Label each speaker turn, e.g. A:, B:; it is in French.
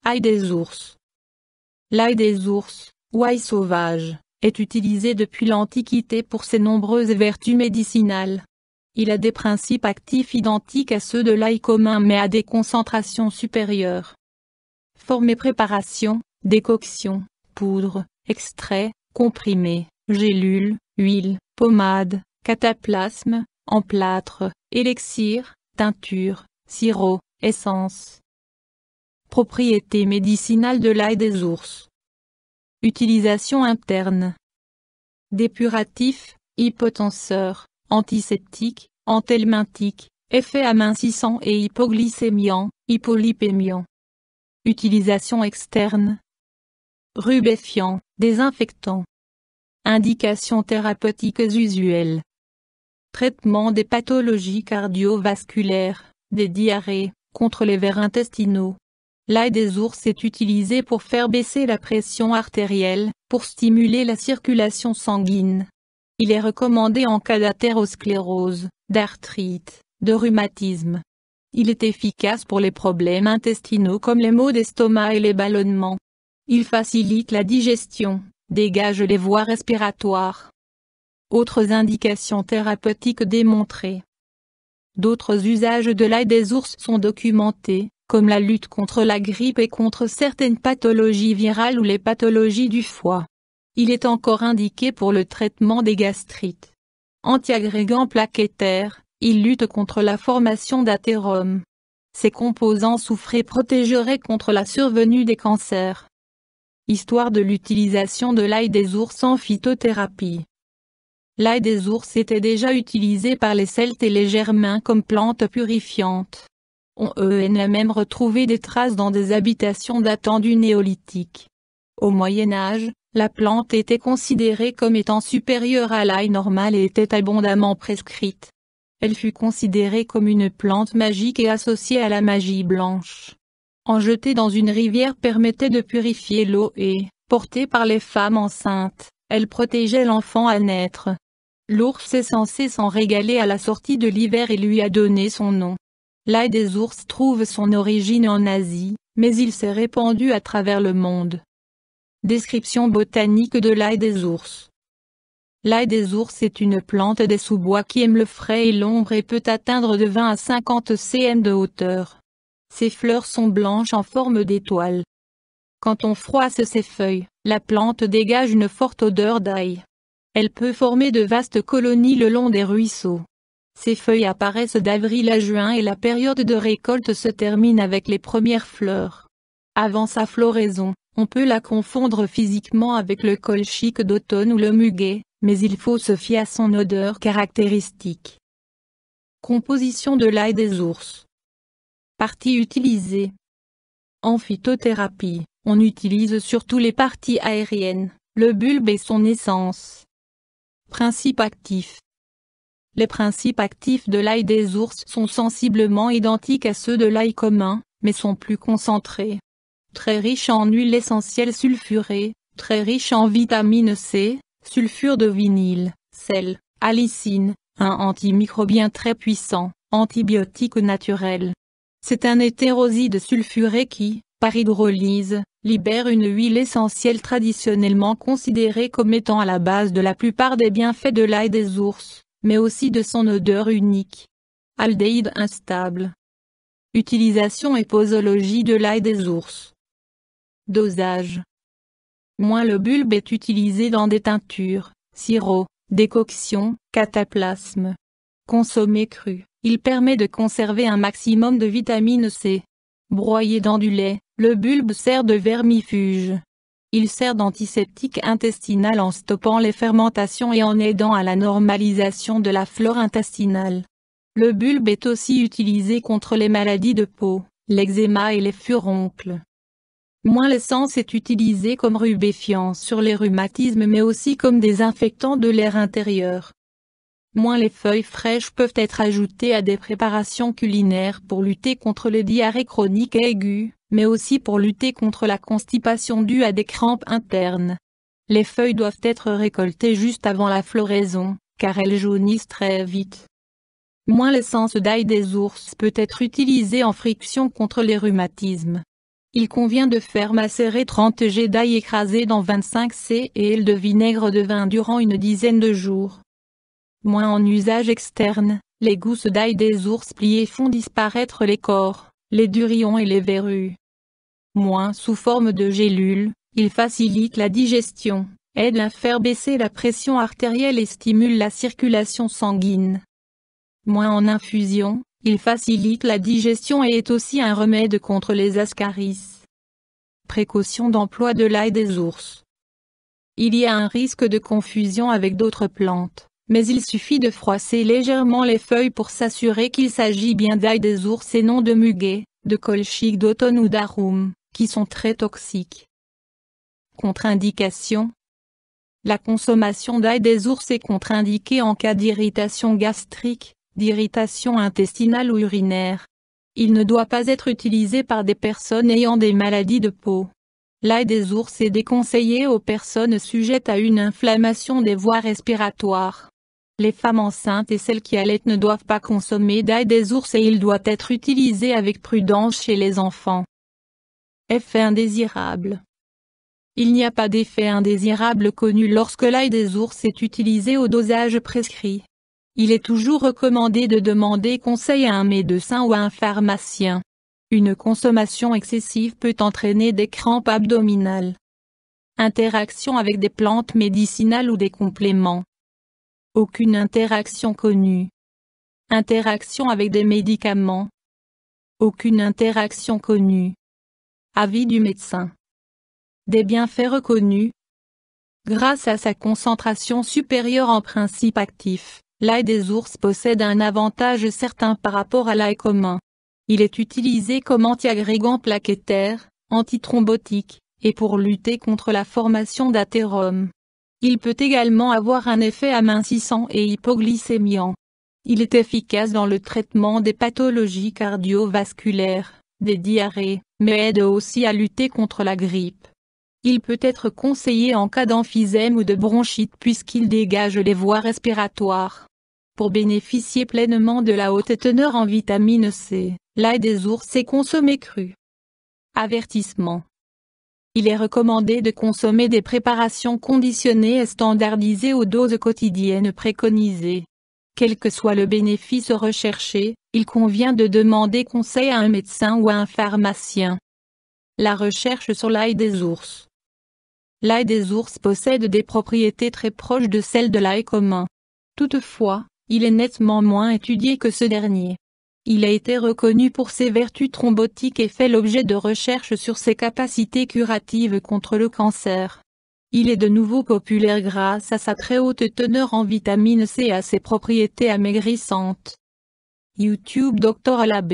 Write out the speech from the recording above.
A: Ail des ours. L'ail des ours, ou ail sauvage, est utilisé depuis l'Antiquité pour ses nombreuses vertus médicinales. Il a des principes actifs identiques à ceux de l'ail commun mais à des concentrations supérieures. Forme et préparation, décoction, poudre, extrait, comprimé, gélule, huile, pommade, cataplasme, emplâtre, élixir, teinture, sirop, essence. Propriétés médicinales de l'ail des ours. Utilisation interne. Dépuratif, hypotenseur, antiseptique, anthelmintique, effet amincissant et hypoglycémiant, hypolipémiant. Utilisation externe. Rubéfiant, désinfectant. Indications thérapeutiques usuelles. Traitement des pathologies cardiovasculaires, des diarrhées, contre les vers intestinaux. L'ail des ours est utilisé pour faire baisser la pression artérielle, pour stimuler la circulation sanguine. Il est recommandé en cas d'athérosclérose, d'arthrite, de rhumatisme. Il est efficace pour les problèmes intestinaux comme les maux d'estomac et les ballonnements. Il facilite la digestion, dégage les voies respiratoires. Autres indications thérapeutiques démontrées. D'autres usages de l'ail des ours sont documentés, comme la lutte contre la grippe et contre certaines pathologies virales ou les pathologies du foie. Il est encore indiqué pour le traitement des gastrites. Antiagrégant plaquettaire, il lutte contre la formation d'athérome. Ses composants soufrés protégeraient contre la survenue des cancers. Histoire de l'utilisation de l'ail des ours en phytothérapie. L'ail des ours était déjà utilisé par les Celtes et les Germains comme plante purifiante. On a même retrouvé des traces dans des habitations datant du néolithique. Au Moyen Âge, la plante était considérée comme étant supérieure à l'ail normal et était abondamment prescrite. Elle fut considérée comme une plante magique et associée à la magie blanche. En jeter dans une rivière permettait de purifier l'eau et, portée par les femmes enceintes, elle protégeait l'enfant à naître. L'ours est censé s'en régaler à la sortie de l'hiver et lui a donné son nom. L'ail des ours trouve son origine en Asie, mais il s'est répandu à travers le monde. Description botanique de l'ail des ours. L'ail des ours est une plante des sous-bois qui aime le frais et l'ombre et peut atteindre de 20 à 50 cm de hauteur. Ses fleurs sont blanches en forme d'étoile. Quand on froisse ses feuilles, la plante dégage une forte odeur d'ail. Elle peut former de vastes colonies le long des ruisseaux. Ses feuilles apparaissent d'avril à juin et la période de récolte se termine avec les premières fleurs. Avant sa floraison, on peut la confondre physiquement avec le colchique d'automne ou le muguet, mais il faut se fier à son odeur caractéristique. Composition de l'ail des ours. Parties utilisées. En phytothérapie, on utilise surtout les parties aériennes, le bulbe et son essence. Principes actifs. Les principes actifs de l'ail des ours sont sensiblement identiques à ceux de l'ail commun, mais sont plus concentrés. Très riche en huile essentielle sulfurée, très riche en vitamine C, sulfure de vinyle, sel, allicine, un antimicrobien très puissant, antibiotique naturel. C'est un hétéroside sulfuré qui, par hydrolyse, libère une huile essentielle traditionnellement considérée comme étant à la base de la plupart des bienfaits de l'ail des ours, mais aussi de son odeur unique. Aldéhyde instable. Utilisation et posologie de l'ail des ours. Dosage. Moins le bulbe est utilisé dans des teintures, sirops, décoctions, cataplasmes. Consommé cru, il permet de conserver un maximum de vitamine C. Broyé dans du lait, le bulbe sert de vermifuge. Il sert d'antiseptique intestinal en stoppant les fermentations et en aidant à la normalisation de la flore intestinale. Le bulbe est aussi utilisé contre les maladies de peau, l'eczéma et les furoncles. Moins l'essence est utilisée comme rubéfiant sur les rhumatismes mais aussi comme désinfectant de l'air intérieur. Moins les feuilles fraîches peuvent être ajoutées à des préparations culinaires pour lutter contre les diarrhées chroniques et aiguës, mais aussi pour lutter contre la constipation due à des crampes internes. Les feuilles doivent être récoltées juste avant la floraison, car elles jaunissent très vite. Moins l'essence d'ail des ours peut être utilisée en friction contre les rhumatismes. Il convient de faire macérer 30 g d'ail écrasé dans 25 cl de vinaigre de vin durant une dizaine de jours. Moins en usage externe, les gousses d'ail des ours pliées font disparaître les cors, les durillons et les verrues. Moins sous forme de gélules, il facilite la digestion, aide à faire baisser la pression artérielle et stimule la circulation sanguine. Moins en infusion, il facilite la digestion et est aussi un remède contre les ascaris. Précaution d'emploi de l'ail des ours. Il y a un risque de confusion avec d'autres plantes, mais il suffit de froisser légèrement les feuilles pour s'assurer qu'il s'agit bien d'ail des ours et non de muguet, de colchique d'automne ou d'arum, qui sont très toxiques. Contre-indication. La consommation d'ail des ours est contre-indiquée en cas d'irritation gastrique, d'irritation intestinale ou urinaire. Il ne doit pas être utilisé par des personnes ayant des maladies de peau. L'ail des ours est déconseillé aux personnes sujettes à une inflammation des voies respiratoires. Les femmes enceintes et celles qui allaitent ne doivent pas consommer d'ail des ours et il doit être utilisé avec prudence chez les enfants. Effet indésirable. Il n'y a pas d'effet indésirable connu lorsque l'ail des ours est utilisé au dosage prescrit. Il est toujours recommandé de demander conseil à un médecin ou à un pharmacien. Une consommation excessive peut entraîner des crampes abdominales. Interaction avec des plantes médicinales ou des compléments. Aucune interaction connue. Interaction avec des médicaments. Aucune interaction connue. Avis du médecin. Des bienfaits reconnus. Grâce à sa concentration supérieure en principes actifs, l'ail des ours possède un avantage certain par rapport à l'ail commun. Il est utilisé comme antiagrégant plaquettaire, antithrombotique, et pour lutter contre la formation d'athérome. Il peut également avoir un effet amincissant et hypoglycémiant. Il est efficace dans le traitement des pathologies cardiovasculaires, des diarrhées, mais aide aussi à lutter contre la grippe. Il peut être conseillé en cas d'emphysème ou de bronchite puisqu'il dégage les voies respiratoires. Pour bénéficier pleinement de la haute teneur en vitamine C, l'ail des ours est consommé cru. Avertissement. Il est recommandé de consommer des préparations conditionnées et standardisées aux doses quotidiennes préconisées. Quel que soit le bénéfice recherché, il convient de demander conseil à un médecin ou à un pharmacien. La recherche sur l'ail des ours. L'ail des ours possède des propriétés très proches de celles de l'ail commun. Toutefois, il est nettement moins étudié que ce dernier. Il a été reconnu pour ses vertus thrombotiques et fait l'objet de recherches sur ses capacités curatives contre le cancer. Il est de nouveau populaire grâce à sa très haute teneur en vitamine C et à ses propriétés amaigrissantes. YouTube Dr Alabé.